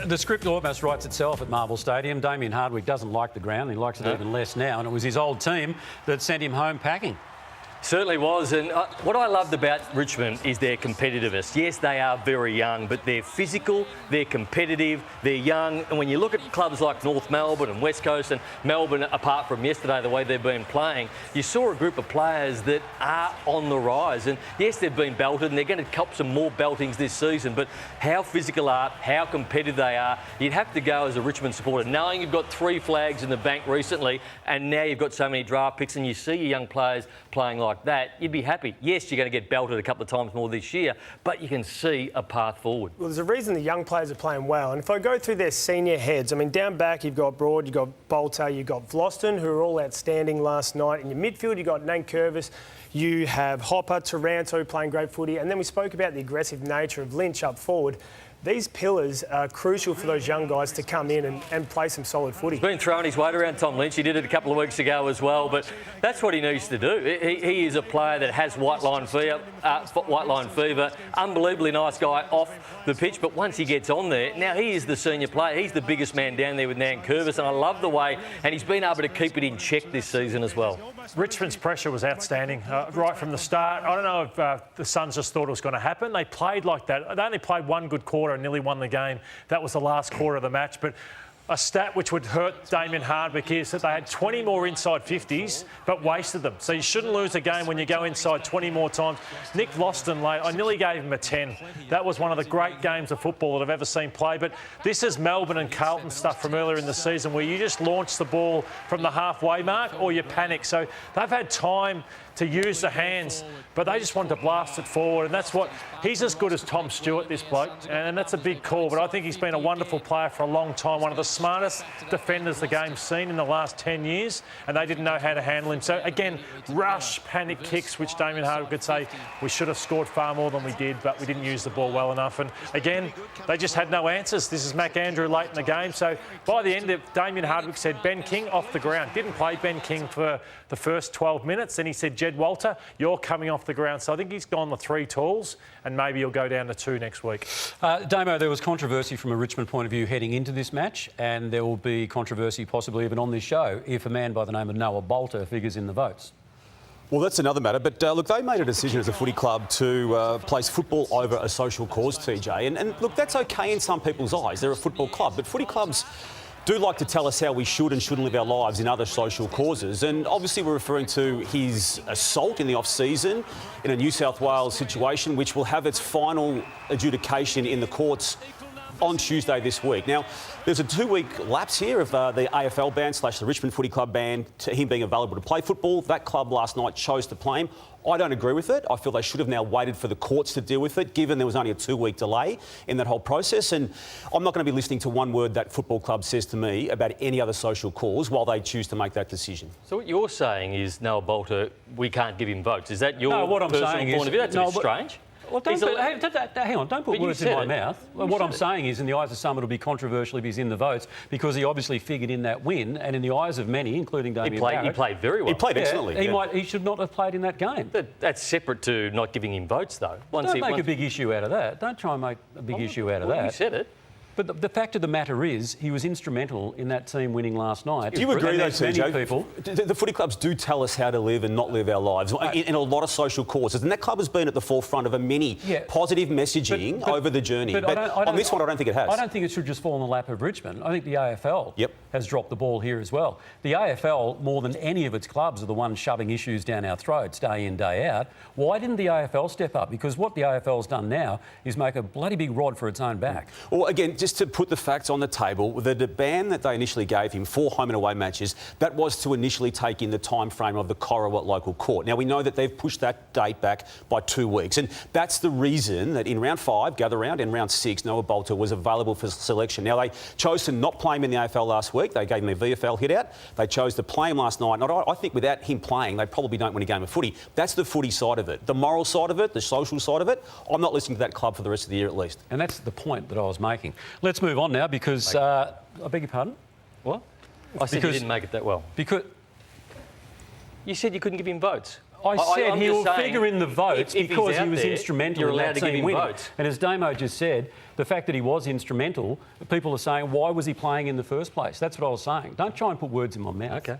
The script almost writes itself at Marvel Stadium. Damien Hardwick doesn't like the ground. He likes it even less now. And it was his old team that sent him home packing. Certainly was, and what I loved about Richmond is their competitiveness. Yes, they are very young, but they're physical, they're competitive, they're young, and when you look at clubs like North Melbourne and West Coast and Melbourne, apart from yesterday, the way they've been playing, you saw a group of players that are on the rise, and yes, they've been belted, and they're going to cop some more beltings this season, but how physical are, how competitive they are, you'd have to go as a Richmond supporter, knowing you've got 3 flags in the bank recently, and now you've got so many draft picks, and you see your young players playing like that, you'd be happy. Yes, you're going to get belted a couple of times more this year, but you can see a path forward. Well, there's a reason the young players are playing well. And if I go through their senior heads, I mean, down back, you've got Broad, you've got Balta, you've got Vlosten, who are all outstanding last night. In your midfield, you've got Nankervis, you have Hopper, Taranto playing great footy. And then we spoke about the aggressive nature of Lynch up forward. These pillars are crucial for those young guys to come in and play some solid footy. He's been throwing his weight around, Tom Lynch. He did it a couple of weeks ago as well, but that's what he needs to do. He is a player that has white line fever, unbelievably nice guy off the pitch, but once he gets on there, now he is the senior player. He's the biggest man down there with Nankervis, and I love the way, and he's been able to keep it in check this season as well. Richmond's pressure was outstanding right from the start. I don't know if the Suns just thought it was going to happen. They played like that. They only played one good quarter and nearly won the game. That was the last quarter of the match. But a stat which would hurt Damien Hardwick is that they had 20 more inside 50s but wasted them. So you shouldn't lose a game when you go inside 20 more times. Nick Vlosten, I nearly gave him a 10. That was one of the great games of football that I've ever seen play. But this is Melbourne and Carlton stuff from earlier in the season where you just launch the ball from the halfway mark or you panic. So they've had time to use the hands, but they just wanted to blast it forward, and that's what... He's as good as Tom Stewart, this bloke, and that's a big call, but I think he's been a wonderful player for a long time, one of the smartest defenders the game's seen in the last 10 years, and they didn't know how to handle him. So, again, rush, panic kicks, which Damien Hardwick could say, we should have scored far more than we did, but we didn't use the ball well enough, and, again, they just had no answers. This is Mac Andrew late in the game, so by the end, Damien Hardwick said, Ben King off the ground. Didn't play Ben King for the first 12 minutes, and he said, Jed Walter, you're coming off the ground. So I think he's gone the 3 tools, and maybe he'll go down to 2 next week. Damo, there was controversy from a Richmond point of view heading into this match, and there will be controversy possibly even on this show if a man by the name of Noah Balta figures in the votes. Well, that's another matter. But, look, they made a decision as a footy club to place football over a social cause, TJ. And, look, that's OK in some people's eyes. They're a football club. But footy clubs do like to tell us how we should and shouldn't live our lives in other social causes. And obviously we're referring to his assault in the off-season in a New South Wales situation, which will have its final adjudication in the courts on Tuesday this week. Now, there's a 2-week lapse here of the AFL ban / the Richmond Footy Club ban to him being available to play football. That club last night chose to play him. I don't agree with it. I feel they should have now waited for the courts to deal with it, given there was only a 2-week delay in that whole process. And I'm not going to be listening to one word that football club says to me about any other social cause while they choose to make that decision. So what you're saying is, Noah Balta, we can't give him votes. Is that your personal point of view? That's a bit strange. Well, hang on, don't put words in my mouth. What I'm saying is, in the eyes of some, it'll be controversial if he's in the votes because he obviously figured in that win, and in the eyes of many, including Damien Barrett... He played very well. He played excellently. He should not have played in that game. That's separate to not giving him votes, though. Don't make a big issue out of that. Don't try and make a big issue out of that. You said it. But the fact of the matter is, he was instrumental in that team winning last night. Do you agree, though, TJ? People... The footy clubs do tell us how to live and not live our lives in a lot of social causes. And that club has been at the forefront of many positive messaging over the journey. But on this one, I don't think it has. I don't think it should just fall in the lap of Richmond. I think the AFL has dropped the ball here as well. The AFL, more than any of its clubs, are the ones shoving issues down our throats day in, day out. Why didn't the AFL step up? Because what the AFL's done now is make a bloody big rod for its own back. Well, again, just to put the facts on the table, the ban that they initially gave him for home and away matches, that was to initially take in the time frame of the Corowa local court. Now, we know that they've pushed that date back by 2 weeks, and that's the reason that in round 5, gather round, and round 6, Noah Balta was available for selection. Now, they chose to not play him in the AFL last week. They gave him a VFL hit out. They chose to play him last night. And I think without him playing, they probably don't win a game of footy. That's the footy side of it. The moral side of it, the social side of it, I'm not listening to that club for the rest of the year at least. And that's the point that I was making. Let's move on now because... I beg your pardon? What? I said you didn't make it that well. Because... You said you couldn't give him votes. I said I'm he just will saying, figure in the votes if because he's he out was there, instrumental you're in allowed that to give team him winning. votes. And as Damo just said, the fact that he was instrumental, people are saying, why was he playing in the first place? That's what I was saying. Don't try and put words in my mouth. Okay.